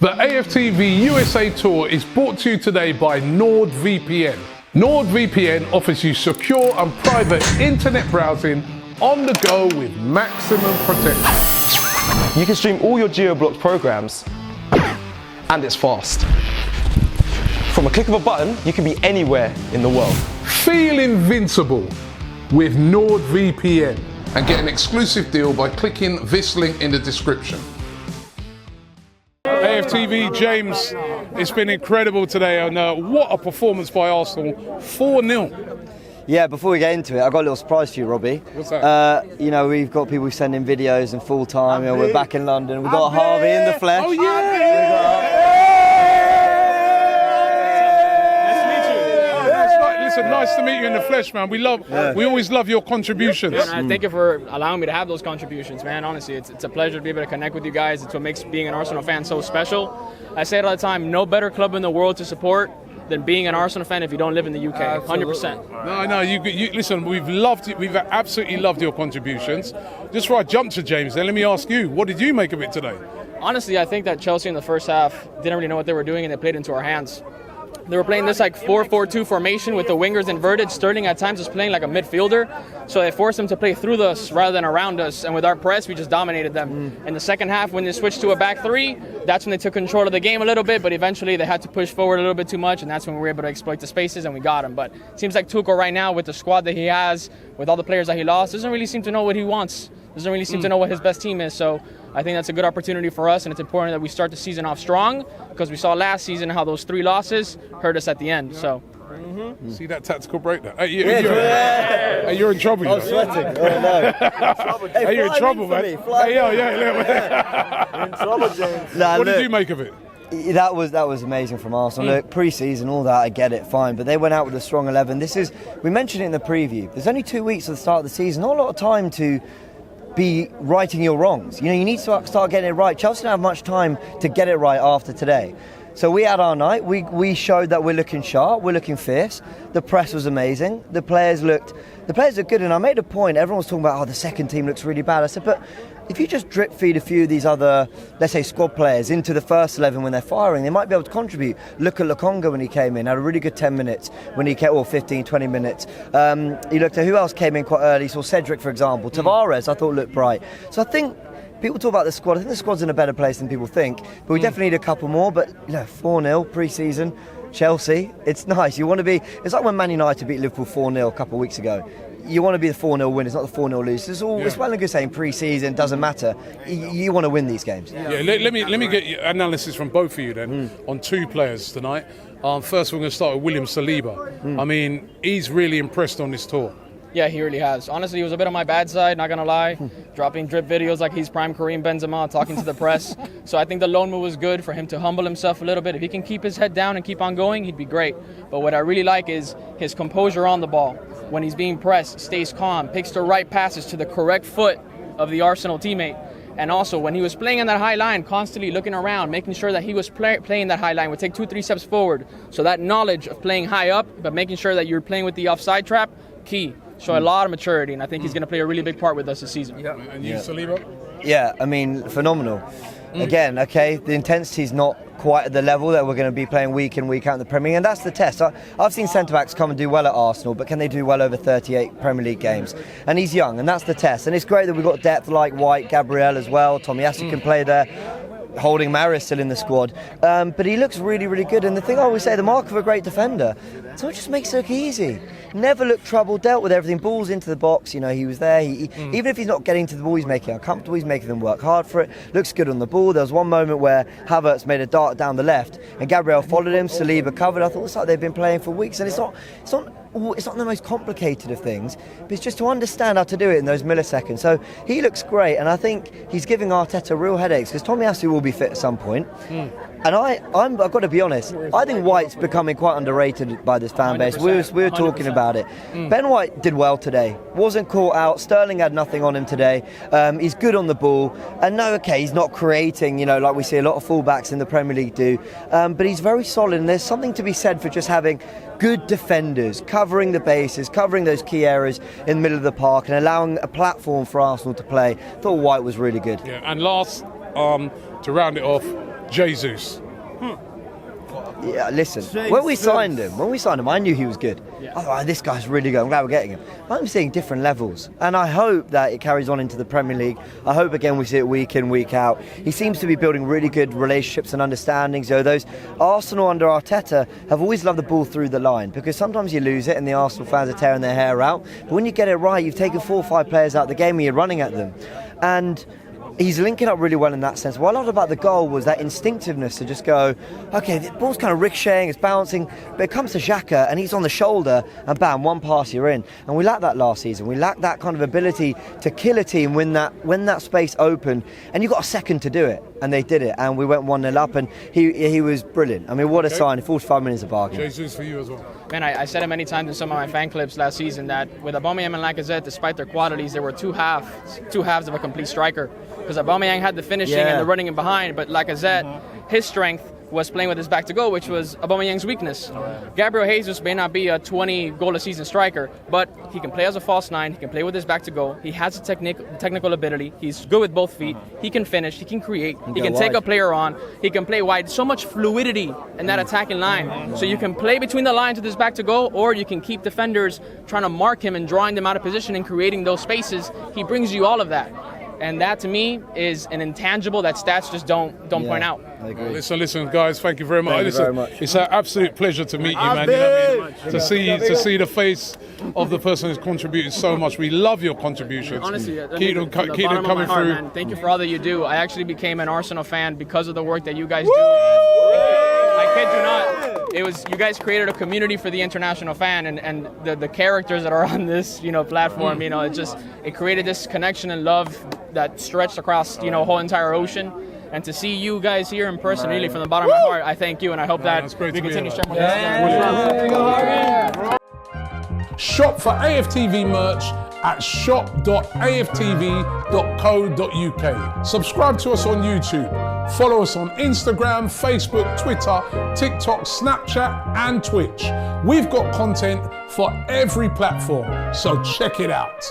The AFTV USA Tour is brought to you today by NordVPN. NordVPN offers you secure and private internet browsing on the go with maximum protection. You can stream all your geo-blocked programs, and it's fast. From a click of a button, you can be anywhere in the world. Feel invincible with NordVPN and get an exclusive deal by clicking this link in the description. AFTV, James, it's been incredible today, and what a performance by Arsenal, 4-0. Yeah, before we get into it, I've got a little surprise for you, Robbie. What's that? We've got people sending videos and full time. We're back in London. We've got Harvey in the flesh. Oh, yeah! Listen, nice to meet you in the flesh, man. We always love your contributions. And thank you for allowing me to have those contributions, man. Honestly, it's a pleasure to be able to connect with you guys. It's what makes being an Arsenal fan so special. I say it all the time, no better club in the world to support than being an Arsenal fan if you don't live in the UK. 100%. No, you listen, we've absolutely loved your contributions. Just before I jump to James, then let me ask you, what did you make of it today? Honestly, I think that Chelsea in the first half didn't really know what they were doing, and they played into our hands. They were playing this like 4-4-2 formation with the wingers inverted. Sterling at times was playing like a midfielder, so they forced them to play through us rather than around us, and with our press we just dominated them. In the second half, when they switched to a back three, that's when they took control of the game a little bit, but eventually they had to push forward a little bit too much, and that's when we were able to exploit the spaces and we got him. But it seems like Tuchel right now, with the squad that he has, with all the players that he lost, doesn't really seem to know what he wants, doesn't really seem to know what his best team is. So I think that's a good opportunity for us, and it's important that we start the season off strong, because we saw last season how those 3 losses hurt us at the end. So. See that tactical breakdown? Hey, you're in trouble. I'm sweating. Oh, no. Hey, you're in trouble, man. Hey, You're in trouble, James. What did you make of it? That was amazing from Arsenal. Look, pre-season, all that, I get it, fine. But they went out with a strong 11. We mentioned it in the preview. There's only 2 weeks at the start of the season. Not a lot of time to be righting your wrongs. You need to start getting it right. Chelsea don't have much time to get it right after today. So we had our night. We showed that we're looking sharp, we're looking fierce. The press was amazing. The players looked good, and I made a point. Everyone was talking about, the second team looks really bad. I said, but if you just drip feed a few of these other, let's say, squad players into the first 11 when they're firing, they might be able to contribute. Look at Lokonga when he came in, had a really good 10 minutes when he came, or 15, 20 minutes. You looked at who else came in quite early. So Cedric, for example. Tavares, I thought looked bright. So I think people talk about the squad. I think the squad's in a better place than people think. But we definitely need a couple more. But 4-0 pre-season, Chelsea, it's nice. You want to be. It's like when Man United beat Liverpool 4-0 a couple of weeks ago. You want to be the 4-0 win. It's not the 4-0 lose. It's well and good saying pre-season doesn't matter. You want to win these games. Yeah. Let me get your analysis from both of you then on 2 players tonight. First, we're going to start with William Saliba. I mean, he's really impressed on this tour. Yeah, he really has. Honestly, he was a bit on my bad side, not going to lie. Dropping drip videos like he's prime Karim Benzema, talking to the press. So I think the loan move was good for him to humble himself a little bit. If he can keep his head down and keep on going, he'd be great. But what I really like is his composure on the ball. When he's being pressed, stays calm, picks the right passes to the correct foot of the Arsenal teammate. And also, when he was playing on that high line, constantly looking around, making sure that he was playing that high line, would take 2-3 steps forward. So that knowledge of playing high up, but making sure that you're playing with the offside trap, key. Show a lot of maturity, and I think he's going to play a really big part with us this season. Yeah. And you, Saliba? Yeah, I mean, phenomenal. Again, okay, the intensity's not quite at the level that we're going to be playing week in, week out in the Premier League, and that's the test. I've seen centre-backs come and do well at Arsenal, but can they do well over 38 Premier League games? And he's young, and that's the test. And it's great that we've got depth like White, Gabriel as well, Tomiyasu can play there. Holding Maris still in the squad, but he looks really, really good. And the thing I always say, the mark of a great defender, so it just makes it look easy. Never looked troubled, dealt with everything, balls into the box. He was there. Even if he's not getting to the ball, he's making it uncomfortable. He's making them work hard for it. Looks good on the ball. There was one moment where Havertz made a dart down the left, and Gabriel followed him. Saliba covered. I thought it's like they've been playing for weeks, and it's not the most complicated of things, but it's just to understand how to do it in those milliseconds. So he looks great, and I think he's giving Arteta real headaches, because Tomiyasu will be fit at some point. And I've got to be honest, I think White's becoming quite underrated by this fan base. We were talking about it. Ben White did well today, wasn't caught out. Sterling had nothing on him today. He's good on the ball, and he's not creating, like we see a lot of fullbacks in the Premier League do, but he's very solid, and there's something to be said for just having good defenders, covering the bases, covering those key areas in the middle of the park, and allowing a platform for Arsenal to play. I thought White was really good. Yeah, and last, to round it off, Jesus? Yeah, listen. When we signed him, I knew he was good. Yeah. I thought, this guy's really good. I'm glad we're getting him. I'm seeing different levels, and I hope that it carries on into the Premier League. I hope again we see it week in, week out. He seems to be building really good relationships and understandings. You know, those Arsenal under Arteta have always loved the ball through the line, because sometimes you lose it and the Arsenal fans are tearing their hair out. But when you get it right, you've taken 4 or 5 players out of the game and you're running at them. And he's linking up really well in that sense. What I loved about the goal was that instinctiveness to just go, okay, the ball's kind of ricocheting, it's bouncing, but it comes to Xhaka and he's on the shoulder and bam, one pass, you're in. And we lacked that last season. We lacked that kind of ability to kill a team when that space opened, and you got a second to do it, and they did it, and we went 1-0 up, and he was brilliant. I mean, what a sign. 45 minutes of bargain. Jesus for you as well. Man, I said it many times in some of my fan clips last season that with Aubameyang and Lacazette, despite their qualities, there were two halves of a complete striker. Because Aubameyang had the finishing and the running in behind, but Lacazette, his strength was playing with his back to goal, which was Aubameyang's weakness. Gabriel Jesus may not be a 20-goal-a-season striker, but he can play as a false 9, he can play with his back to goal, he has a technical ability, he's good with both feet, he can finish, he can create, he can take a player on, he can play wide. So much fluidity in that attacking line. So you can play between the lines with his back to goal, or you can keep defenders trying to mark him and drawing them out of position and creating those spaces. He brings you all of that. And that, to me, is an intangible that stats just don't point out. I agree. Listen, guys, thank you very much. Thank you very much. It's an absolute pleasure to meet you, man. You know what I mean? To see the face of the person who's contributed so much. We love your contributions. Honestly, keep them coming through. Man. Thank you for all that you do. I actually became an Arsenal fan because of the work that you guys do. I kid you not. You guys created a community for the international fan, and the characters that are on this platform. It created this connection and love that stretched across a whole entire ocean. And to see you guys here in person, really from the bottom of my heart, I thank you, and I hope that we continue sharing this. Shop for AFTV merch at shop.aftv.co.uk. Subscribe to us on YouTube. Follow us on Instagram, Facebook, Twitter, TikTok, Snapchat, and Twitch. We've got content for every platform, so check it out.